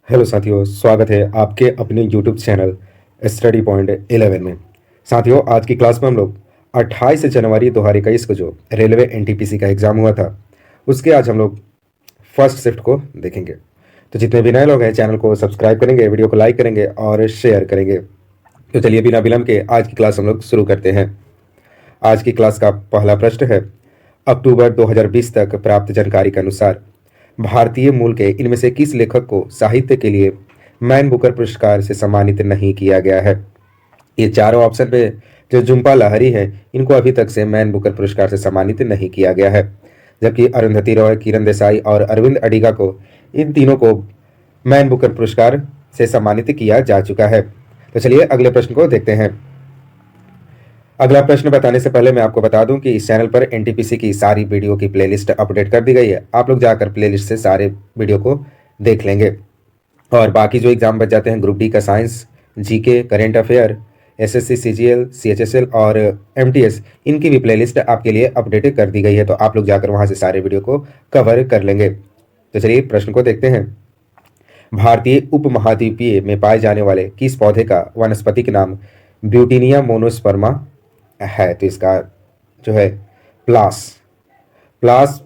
Hello साथियों, स्वागत है आपके अपने यूट्यूब चैनल स्टडी पॉइंट 11 में। साथियों, आज की क्लास में हम लोग 28 जनवरी 2021 को जो रेलवे एनटीपीसी का एग्ज़ाम हुआ था, उसके आज हम लोग फर्स्ट शिफ्ट को देखेंगे। तो जितने भी नए लोग हैं, चैनल को सब्सक्राइब करेंगे, वीडियो को लाइक करेंगे और शेयर करेंगे। तो चलिए बिना विलंब के आज की क्लास हम लोग शुरू करते हैं। आज की क्लास का पहला प्रश्न है, अक्टूबर 2020 तक प्राप्त जानकारी के अनुसार भारतीय मूल के इनमें से किस लेखक को साहित्य के लिए मैन बुकर पुरस्कार से सम्मानित नहीं किया गया है। ये चारों ऑप्शन पे जो झुम्पा लाहिरी है, इनको अभी तक से मैन बुकर पुरस्कार से सम्मानित नहीं किया गया है, जबकि अरुंधति रॉय, किरण देसाई और अरविंद अडिगा को, इन तीनों को मैन बुकर पुरस्कार से सम्मानित किया जा चुका है। तो चलिए अगले प्रश्न को देखते हैं। अगला प्रश्न बताने से पहले मैं आपको बता दूं कि इस चैनल पर एनटीपीसी की सारी वीडियो की प्लेलिस्ट अपडेट कर दी गई है। आप लोग जाकर प्लेलिस्ट से सारे वीडियो को देख लेंगे। और बाकी जो एग्जाम बच जाते हैं, ग्रुप डी का science, GK, current affair, SSC, CGL, CHSL और एमटीएस, इनकी भी प्लेलिस्ट आपके लिए अपडेट कर दी गई है। तो आप लोग जाकर वहां से सारे वीडियो को कवर कर लेंगे। तो चलिए प्रश्न को देखते हैं। भारतीय उपमहाद्वीपीय में पाए जाने वाले किस पौधे का वनस्पतिक नाम ब्यूटीनिया मोनोस्पर्मा है। तो इसका जो है प्लास प्लास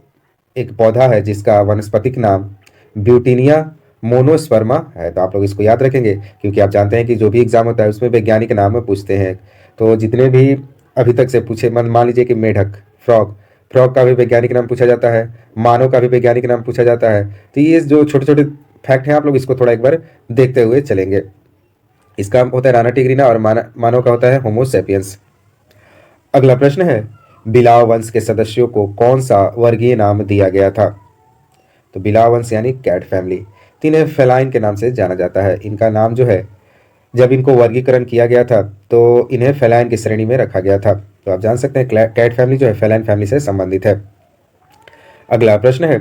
एक पौधा है जिसका वनस्पतिक नाम ब्यूटीनिया मोनोस्पर्मा है। तो आप लोग इसको याद रखेंगे, क्योंकि आप जानते हैं कि जो भी एग्जाम होता है उसमें वैज्ञानिक नाम पूछते हैं। तो जितने भी अभी तक से पूछे, मान लीजिए कि मेढक, फ्रॉग, फ्रॉग का भी वैज्ञानिक नाम पूछा जाता है, मानव का भी वैज्ञानिक नाम पूछा जाता है। तो ये जो छोटे छोटे फैक्ट हैं, आप लोग इसको थोड़ा एक बार देखते हुए चलेंगे। इसका होता है राना टिग्रीना और मानव का होता है होमो सेपियंस। अगला प्रश्न है, बिलाव वंश के सदस्यों को कौन सा वर्गीय नाम दिया गया था। तो बिलाव वंश यानी कैट फैमिली, तो इन्हें फेलाइन के नाम से जाना जाता है। इनका नाम जो है, जब इनको वर्गीकरण किया गया था तो इन्हें फेलाइन की श्रेणी में रखा गया था। तो आप जान सकते हैं कैट फैमिली जो है फेलाइन फैमिली से संबंधित है। अगला प्रश्न है,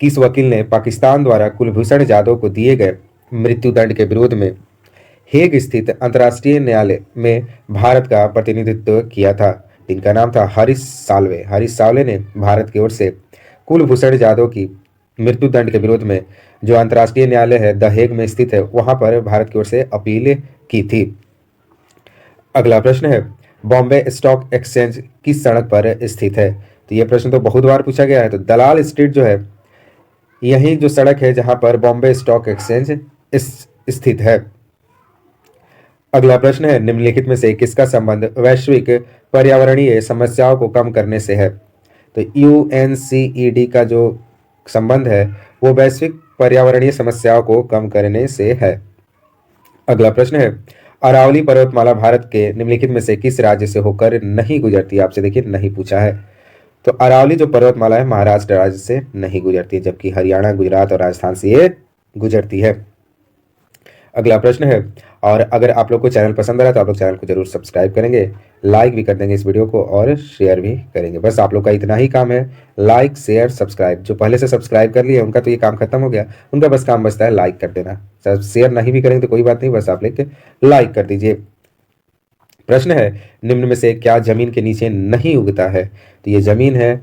किस वकील ने पाकिस्तान द्वारा कुलभूषण जाधव को दिए गए मृत्युदंड के विरोध में हेग स्थित अंतर्राष्ट्रीय न्यायालय में भारत का प्रतिनिधित्व किया था। इनका नाम था हरीश साल्वे। हरीश साल्वे ने भारत की ओर से कुलभूषण जाधव की मृत्युदंड के विरोध में, जो अंतर्राष्ट्रीय न्यायालय है द हेग में स्थित है, वहां पर भारत की ओर से अपील की थी। अगला प्रश्न है, बॉम्बे स्टॉक एक्सचेंज किस सड़क पर स्थित है। तो यह प्रश्न तो बहुत बार पूछा गया है। तो दलाल स्ट्रीट जो है, यही जो सड़क है जहां पर बॉम्बे स्टॉक एक्सचेंज स्थित है। अगला प्रश्न है, निम्नलिखित में से किसका संबंध वैश्विक पर्यावरणीय समस्याओं को कम करने से है। तो यूएनसीईडी का जो संबंध है वो वैश्विक पर्यावरणीय समस्याओं को कम करने से है। अगला प्रश्न है, अरावली पर्वतमाला भारत के निम्नलिखित में से किस राज्य से होकर नहीं गुजरती। आपसे देखिए नहीं पूछा है। तो अरावली जो पर्वतमाला है महाराष्ट्र राज्य से नहीं गुजरती है, जबकि हरियाणा, गुजरात और राजस्थान से ये गुजरती है। अगला प्रश्न है, और अगर आप लोग को चैनल पसंद आ रहा है तो आप लोग चैनल को जरूर सब्सक्राइब करेंगे, लाइक भी कर देंगे इस वीडियो को और शेयर भी करेंगे। बस आप लोग का इतना ही काम है, लाइक, शेयर, सब्सक्राइब। जो पहले से सब्सक्राइब कर लिए उनका तो ये काम खत्म हो गया, उनका बस काम बचता है लाइक कर देना। शेयर नहीं भी करेंगे तो कोई बात नहीं, बस आप लेके लाइक कर दीजिए। प्रश्न है, निम्न में से क्या जमीन के नीचे नहीं उगता है। तो ये जमीन है,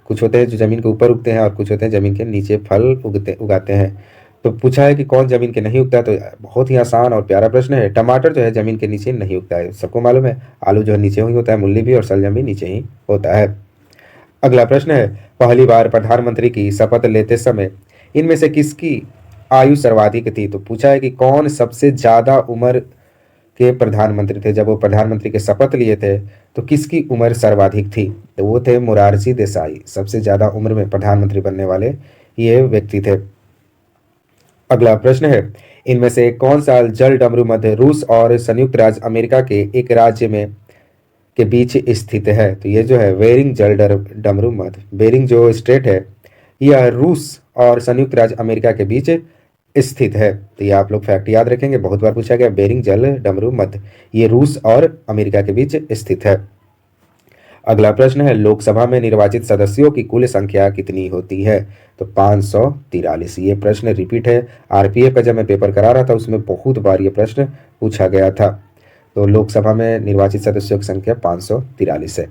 कुछ होते हैं जो जमीन के ऊपर उगते हैं और कुछ होते हैं जमीन के नीचे फल उगाते हैं। तो पूछा है कि कौन जमीन के नहीं उगता है। तो बहुत ही आसान और प्यारा प्रश्न है, टमाटर जो है जमीन के नीचे नहीं उगता है, सबको मालूम है। आलू जो है नीचे ही होता है, मूली भी, और शलजम भी नीचे ही होता है। अगला प्रश्न है, पहली बार प्रधानमंत्री की शपथ लेते समय इनमें से किसकी आयु सर्वाधिक थी। तो पूछा है कि कौन सबसे ज्यादा उम्र के प्रधानमंत्री थे। जब वो प्रधानमंत्री के शपथ लिए थे तो किसकी उम्र सर्वाधिक थी। तो वो थे मोरारजी देसाई, सबसे ज्यादा उम्र में प्रधानमंत्री बनने वाले ये व्यक्ति थे। अगला प्रश्न है, इनमें से कौन सा जल डमरू मध्य रूस और संयुक्त राज्य अमेरिका के एक राज्य में के बीच स्थित है। तो ये जो है बेरिंग जल डमरू मध्य, बेरिंग जो स्ट्रेट है, यह रूस और संयुक्त राज्य अमेरिका के बीच स्थित है। तो ये आप लोग फैक्ट याद रखेंगे, बहुत बार पूछा गया। बेरिंग जल डमरू मध्य, ये रूस और अमेरिका के बीच स्थित है। अगला प्रश्न है, लोकसभा में निर्वाचित सदस्यों की कुल संख्या कितनी होती है। तो 543। ये प्रश्न रिपीट है। आरपीएफ का जब मैं पेपर करा रहा था उसमें बहुत बार ये प्रश्न पूछा गया था। तो लोकसभा में निर्वाचित सदस्यों की संख्या 543 है।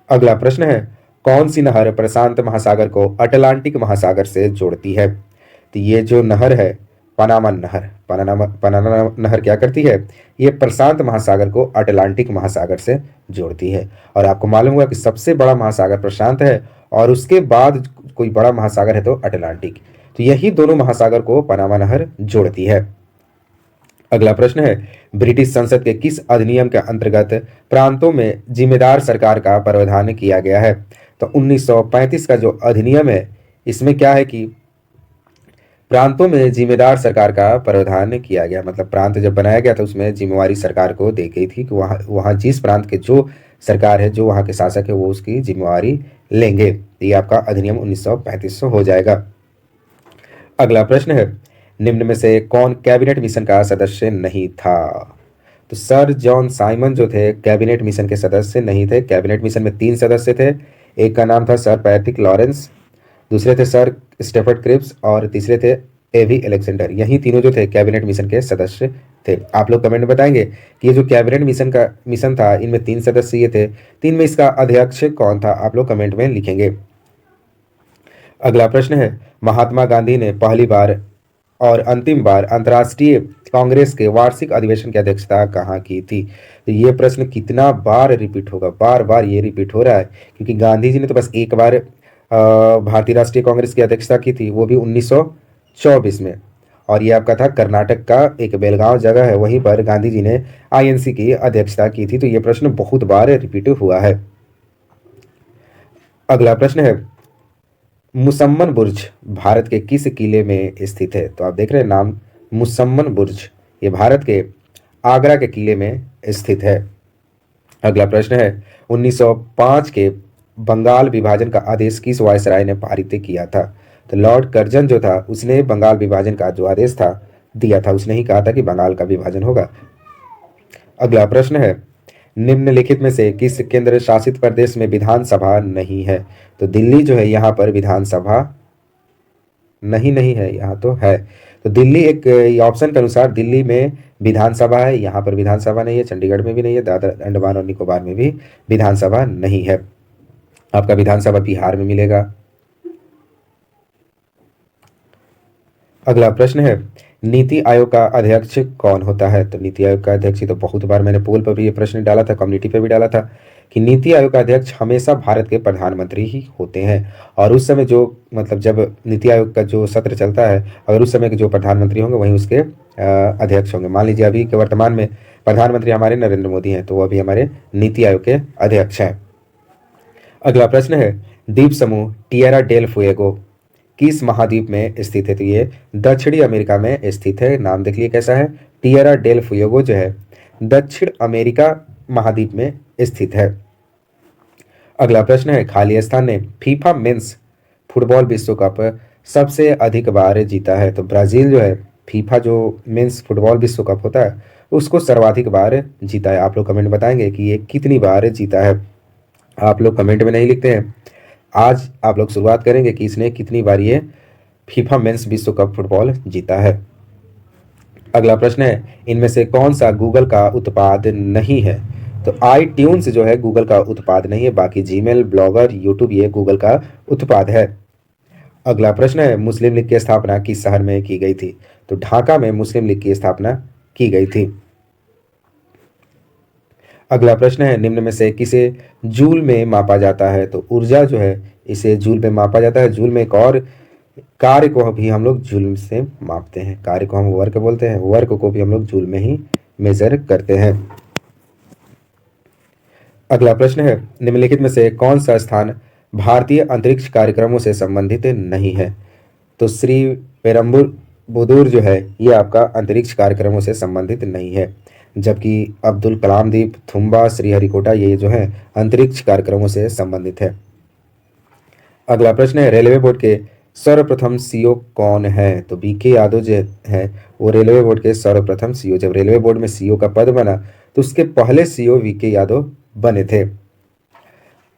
अगला प्रश्न है, कौन सी नहर प्रशांत महासागर को अटलांटिक महासागर से जोड़ती है। तो ये जो नहर है पनामा नहर। पनामा नहर क्या करती है? ये प्रशांत महासागर को अटलांटिक महासागर से जोड़ती है। और आपको मालूम होगा कि सबसे बड़ा महासागर प्रशांत है और उसके बाद कोई बड़ा महासागर है तो अटलांटिक। तो यही दोनों महासागर को पनामा नहर जोड़ती है। अगला प्रश्न है, ब्रिटिश संसद के किस अधिनियम के अंतर्गत प्रांतों में जिम्मेदार सरकार का प्रावधान किया गया है? तो 1935 का जो अधिनियम है इसमें क्या है कि प्रांतों में जिम्मेदार सरकार का प्रावधान किया गया। मतलब प्रांत जब बनाया गया था उसमें जिम्मेवारी सरकार को दी गई थी कि वहाँ वहाँ जिस प्रांत के जो सरकार है, जो वहाँ के शासक है, वो उसकी जिम्मेवारी लेंगे। ये आपका अधिनियम 1935 हो जाएगा। अगला प्रश्न है, निम्न में से कौन कैबिनेट मिशन का सदस्य नहीं था? तो सर जॉन साइमन जो थे कैबिनेट मिशन के सदस्य नहीं थे। कैबिनेट मिशन में 3 सदस्य थे। एक का नाम था सर पैट्रिक लॉरेंस, दूसरे थे सर स्टेफर्ड क्रिप्स और तीसरे थे एवी अलेक्जेंडर। यही तीनों जो थे कैबिनेट मिशन के सदस्य थे। आप लोग कमेंट में बताएंगे कि ये जो कैबिनेट मिशन था इनमें 3 सदस्य ये थे, 3 में इसका अध्यक्ष कौन था? आप लोग कमेंट में लिखेंगे। अगला प्रश्न है, महात्मा गांधी ने पहली बार और अंतिम बार अंतर्राष्ट्रीय कांग्रेस के वार्षिक अधिवेशन की अध्यक्षता कहाँ की थी? तो ये प्रश्न कितना बार रिपीट होगा, बार बार ये रिपीट हो रहा है क्योंकि गांधी जी ने तो बस एक बार भारतीय राष्ट्रीय कांग्रेस की अध्यक्षता की थी, वो भी 1924 में। और ये आपका था कर्नाटक का एक बेलगांव जगह है, वहीं पर गांधी जी ने आईएनसी की अध्यक्षता की थी। तो ये प्रश्न बहुत बार रिपीट हुआ है। अगला प्रश्न है, मुसम्मन बुर्ज भारत के किस किले में स्थित है? तो आप देख रहे हैं नाम मुसम्मन बुर्ज, ये भारत के आगरा के किले में स्थित है। अगला प्रश्न है, 1905 के बंगाल विभाजन का आदेश किस वायसराय ने पारित किया था? तो लॉर्ड कर्जन जो था उसने बंगाल विभाजन का जो आदेश था दिया था, उसने ही कहा था कि बंगाल का विभाजन होगा। अगला प्रश्न है, निम्नलिखित में से किस केंद्र शासित प्रदेश में विधानसभा नहीं है? तो दिल्ली जो है यहाँ पर विधानसभा नहीं है, यहाँ तो है। तो दिल्ली एक ऑप्शन के अनुसार दिल्ली में विधानसभा है, यहाँ पर विधानसभा नहीं है। चंडीगढ़ में भी नहीं है, दादरा अंडमान और निकोबार में भी विधानसभा नहीं है। आपका विधानसभा बिहार में मिलेगा। अगला प्रश्न है, नीति आयोग का अध्यक्ष कौन होता है? तो नीति आयोग का अध्यक्ष, तो बहुत बार मैंने पोल पर भी ये प्रश्न डाला था, कम्युनिटी पे भी डाला था कि नीति आयोग का अध्यक्ष हमेशा भारत के प्रधानमंत्री ही होते हैं। और उस समय जो मतलब जब नीति आयोग का जो सत्र चलता है, अगर उस समय के जो प्रधानमंत्री होंगे वहीं उसके अध्यक्ष होंगे। मान लीजिए अभी के वर्तमान में प्रधानमंत्री हमारे नरेंद्र मोदी हैं, तो वो अभी हमारे नीति आयोग के अध्यक्ष हैं। अगला प्रश्न है, द्वीप समूह टिएरा डेल फुएगो किस महाद्वीप में स्थित है? तो ये दक्षिणी अमेरिका में स्थित है। नाम देख लिए कैसा है, टिएरा डेल फुएगो जो है दक्षिण अमेरिका महाद्वीप में स्थित है। अगला प्रश्न है, खाली स्थान ने फीफा मेंस फुटबॉल विश्व कप सबसे अधिक बार जीता है? तो ब्राजील जो है फीफा जो मेंस फुटबॉल विश्व कप होता है उसको सर्वाधिक बार जीता है। आप लोग कमेंट बताएंगे कि ये कितनी बार जीता है? आप लोग कमेंट में नहीं लिखते हैं। आज आप लोग शुरुआत करेंगे कि इसने कितनी बार ये फीफा मेंस विश्व कप फुटबॉल जीता है। अगला प्रश्न है, इनमें से कौन सा गूगल का उत्पाद नहीं है? तो iTunes जो है गूगल का उत्पाद नहीं है, बाकी जीमेल, ब्लॉगर, यूट्यूब ये गूगल का उत्पाद है। अगला प्रश्न है, मुस्लिम लीग की स्थापना किस शहर में की गई थी? तो ढाका में मुस्लिम लीग की स्थापना की गई थी। अगला प्रश्न है, निम्न में से किसे जूल में मापा जाता है? तो ऊर्जा जो है इसे जूल में मापा जाता है। जूल में एक और कार्य को भी हम लोग जूल से मापते हैं, कार्य को हम वर्क बोलते हैं, वर्क को भी हम लोग जूल में ही मेजर करते हैं। अगला प्रश्न है, निम्नलिखित में से कौन सा स्थान भारतीय अंतरिक्ष कार्यक्रमों से संबंधित नहीं है? तो श्री पेरम्बुदूर जो है ये आपका अंतरिक्ष कार्यक्रमों से संबंधित नहीं है, जबकि अब्दुल कलाम द्वीप, थुम्बा, श्रीहरिकोटा ये जो है अंतरिक्ष कार्यक्रमों से संबंधित है। अगला प्रश्न है, रेलवे बोर्ड के सर्वप्रथम सीईओ कौन है? तो बीके यादव जो है वो रेलवे बोर्ड के सर्वप्रथम सीईओ। जब रेलवे बोर्ड में सीईओ का पद बना तो उसके पहले सीईओ वीके यादव बने थे।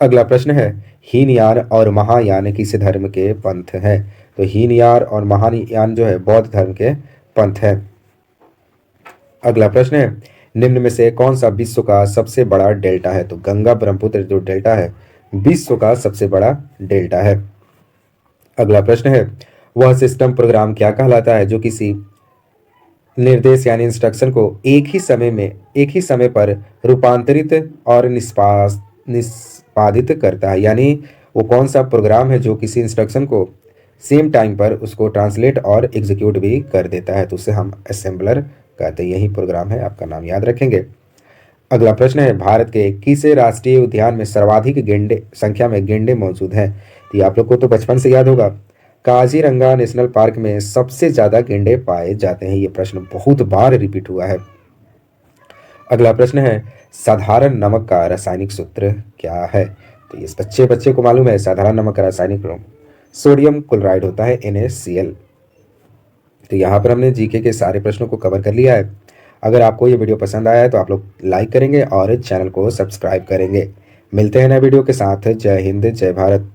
अगला प्रश्न है, हीनयान और महायान किस धर्म के पंथ हैं? तो हीनयान और महायान जो है बौद्ध धर्म के पंथ है। अगला प्रश्न है, निम्न में से कौन सा विश्व का सबसे बड़ा डेल्टा है? तो गंगा ब्रह्मपुत्र जो डेल्टा है विश्व का सबसे बड़ा डेल्टा है। अगला प्रश्न है, वह सिस्टम प्रोग्राम क्या कहलाता है जो किसी निर्देश यानी इंस्ट्रक्शन को एक ही समय पर रूपांतरित और निष्पादित करता है। यानी वो कौन सा प्रोग्राम है जो किसी इंस्ट्रक्शन को सेम टाइम पर उसको ट्रांसलेट और एग्जीक्यूट भी कर देता है, तो उसे हम असेंबलर कहते हैं। यही प्रोग्राम है, आपका नाम याद रखेंगे। अगला प्रश्न है, भारत के किस राष्ट्रीय उद्यान में सर्वाधिक गेंडे संख्या में गेंडे मौजूद हैं? तो ये आप लोग को तो बचपन से याद होगा। काजीरंगा नेशनल पार्क में सबसे ज्यादा गेंडे पाए जाते हैं। ये प्रश्न बहुत बार रिपीट हुआ है। अगला प्रश्न है, साधारण नमक का रासायनिक सूत्र क्या है? तो ये बच्चे बच्चे को मालूम है, साधारण नमक का रासायनिक रूप सोडियम क्लोराइड होता है, NaCl। तो यहाँ पर हमने जीके के सारे प्रश्नों को कवर कर लिया है। अगर आपको ये वीडियो पसंद आया है तो आप लोग लाइक करेंगे और चैनल को सब्सक्राइब करेंगे। मिलते हैं नए वीडियो के साथ। जय हिंद, जय भारत।